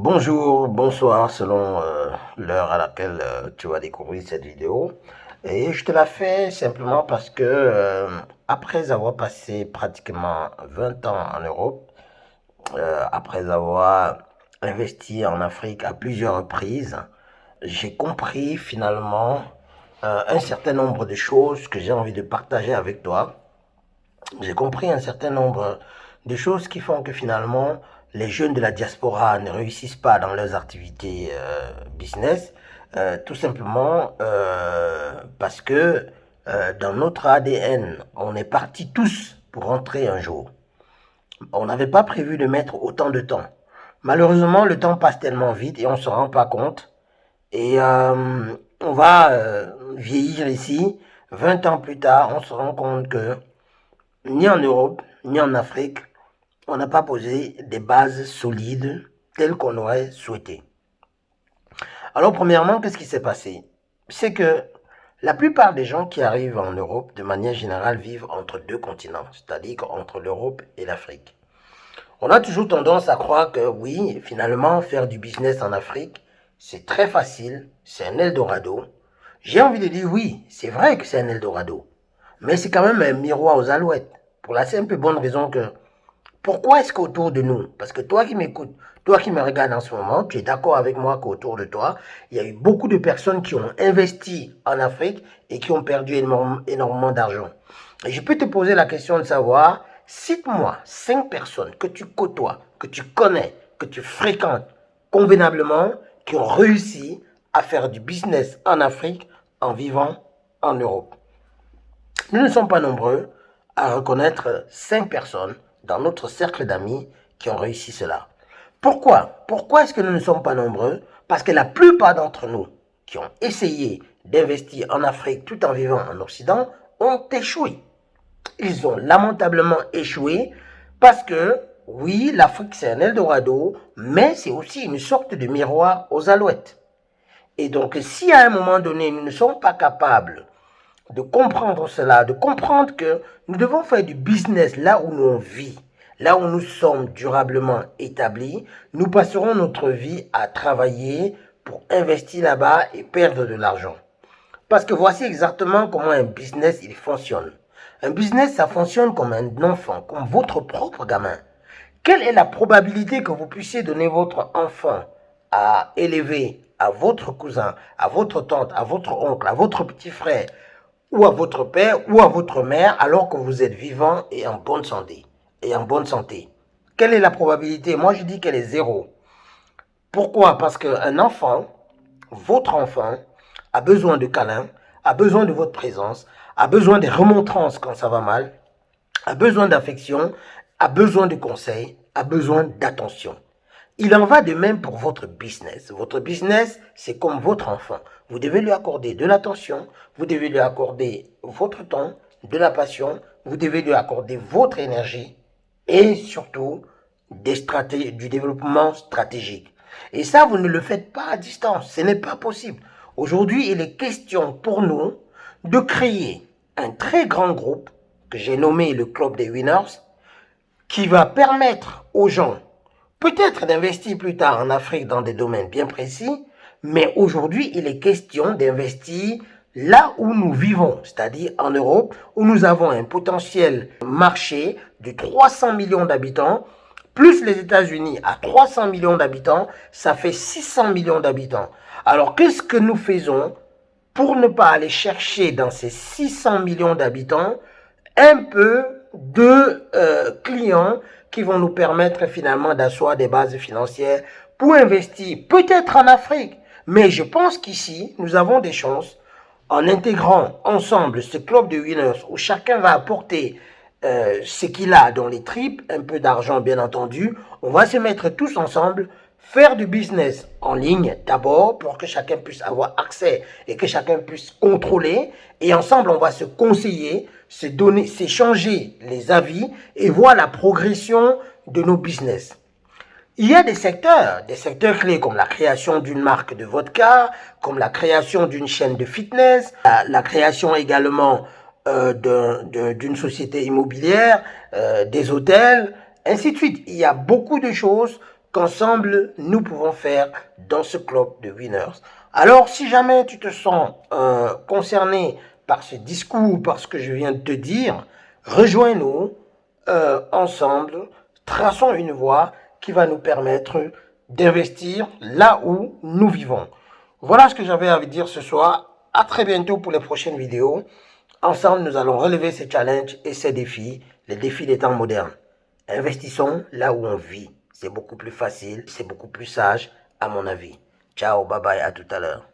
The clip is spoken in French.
Bonjour, bonsoir, selon l'heure à laquelle tu vas découvrir cette vidéo. Et je te la fais simplement parce que après avoir passé pratiquement 20 ans en Europe, après avoir investi en Afrique à plusieurs reprises, j'ai compris finalement un certain nombre de choses que j'ai envie de partager avec toi. J'ai compris un certain nombre de choses qui font que finalement, les jeunes de la diaspora ne réussissent pas dans leurs activités business, tout simplement parce que dans notre ADN, on est partis tous pour rentrer un jour. On n'avait pas prévu de mettre autant de temps. Malheureusement, le temps passe tellement vite et on ne se rend pas compte. Et on va vieillir ici. 20 ans plus tard, on se rend compte que ni en Europe, ni en Afrique, on n'a pas posé des bases solides telles qu'on aurait souhaité. Alors premièrement, qu'est-ce qui s'est passé? C'est que la plupart des gens qui arrivent en Europe, de manière générale, vivent entre deux continents, c'est-à-dire entre l'Europe et l'Afrique. On a toujours tendance à croire que oui, finalement, faire du business en Afrique, c'est très facile, c'est un Eldorado. J'ai envie de dire oui, c'est vrai que c'est un Eldorado, mais c'est quand même un miroir aux alouettes. Pour la simple et bonne raison que, pourquoi est-ce qu'autour de nous, parce que toi qui m'écoutes, toi qui me regardes en ce moment, tu es d'accord avec moi qu'autour de toi, il y a eu beaucoup de personnes qui ont investi en Afrique et qui ont perdu énormément d'argent. Et je peux te poser la question de savoir, cite-moi 5 personnes que tu côtoies, que tu connais, que tu fréquentes convenablement, qui ont réussi à faire du business en Afrique en vivant en Europe. Nous ne sommes pas nombreux à reconnaître 5 personnes dans notre cercle d'amis qui ont réussi cela. Pourquoi? Pourquoi est-ce que nous ne sommes pas nombreux? Parce que la plupart d'entre nous qui ont essayé d'investir en Afrique tout en vivant en Occident ont échoué. Ils ont lamentablement échoué parce que, oui, l'Afrique c'est un Eldorado, mais c'est aussi une sorte de miroir aux alouettes. Et donc, si à un moment donné, nous ne sommes pas capables de comprendre cela, de comprendre que nous devons faire du business là où nous vivons, là où nous sommes durablement établis, nous passerons notre vie à travailler pour investir là-bas et perdre de l'argent. Parce que voici exactement comment un business il fonctionne. Un business, ça fonctionne comme un enfant, comme votre propre gamin. Quelle est la probabilité que vous puissiez donner votre enfant à élever à votre cousin, à votre tante, à votre oncle, à votre petit frère, ou à votre père, ou à votre mère, alors que vous êtes vivant et en bonne santé? Quelle est la probabilité? Moi, je dis qu'elle est zéro. Pourquoi? Parce qu'un enfant, votre enfant, a besoin de câlins, a besoin de votre présence, a besoin de remontrances quand ça va mal, a besoin d'affection, a besoin de conseils, a besoin d'attention. Il en va de même pour votre business. Votre business, c'est comme votre enfant. Vous devez lui accorder de l'attention, vous devez lui accorder votre temps, de la passion, vous devez lui accorder votre énergie et surtout du développement stratégique. Et ça, vous ne le faites pas à distance. Ce n'est pas possible. Aujourd'hui, il est question pour nous de créer un très grand groupe que j'ai nommé le Club des Winners qui va permettre aux gens peut-être d'investir plus tard en Afrique dans des domaines bien précis, mais aujourd'hui, il est question d'investir là où nous vivons, c'est-à-dire en Europe, où nous avons un potentiel marché de 300 millions d'habitants, plus les États-Unis à 300 millions d'habitants, ça fait 600 millions d'habitants. Alors, qu'est-ce que nous faisons pour ne pas aller chercher dans ces 600 millions d'habitants un peu de clients qui vont nous permettre finalement d'asseoir des bases financières pour investir peut-être en Afrique. Mais je pense qu'ici, nous avons des chances en intégrant ensemble ce club de winners où chacun va apporter ce qu'il a dans les tripes, un peu d'argent bien entendu. On va se mettre tous ensemble, faire du business en ligne d'abord pour que chacun puisse avoir accès et que chacun puisse contrôler. Et ensemble, on va se conseiller, se donner, s'échanger les avis et voir la progression de nos business. Il y a des secteurs clés comme la création d'une marque de vodka, comme la création d'une chaîne de fitness, la création également d'une société immobilière, des hôtels, ainsi de suite. Il y a beaucoup de choses qu'ensemble, nous pouvons faire dans ce club de winners. Alors, si jamais tu te sens concerné par ce discours, par ce que je viens de te dire, rejoins-nous ensemble, traçons une voie qui va nous permettre d'investir là où nous vivons. Voilà ce que j'avais à vous dire ce soir. À très bientôt pour les prochaines vidéos. Ensemble, nous allons relever ces challenges et ces défis, les défis des temps modernes. Investissons là où on vit. C'est beaucoup plus facile, c'est beaucoup plus sage, à mon avis. Ciao, bye bye, à tout à l'heure.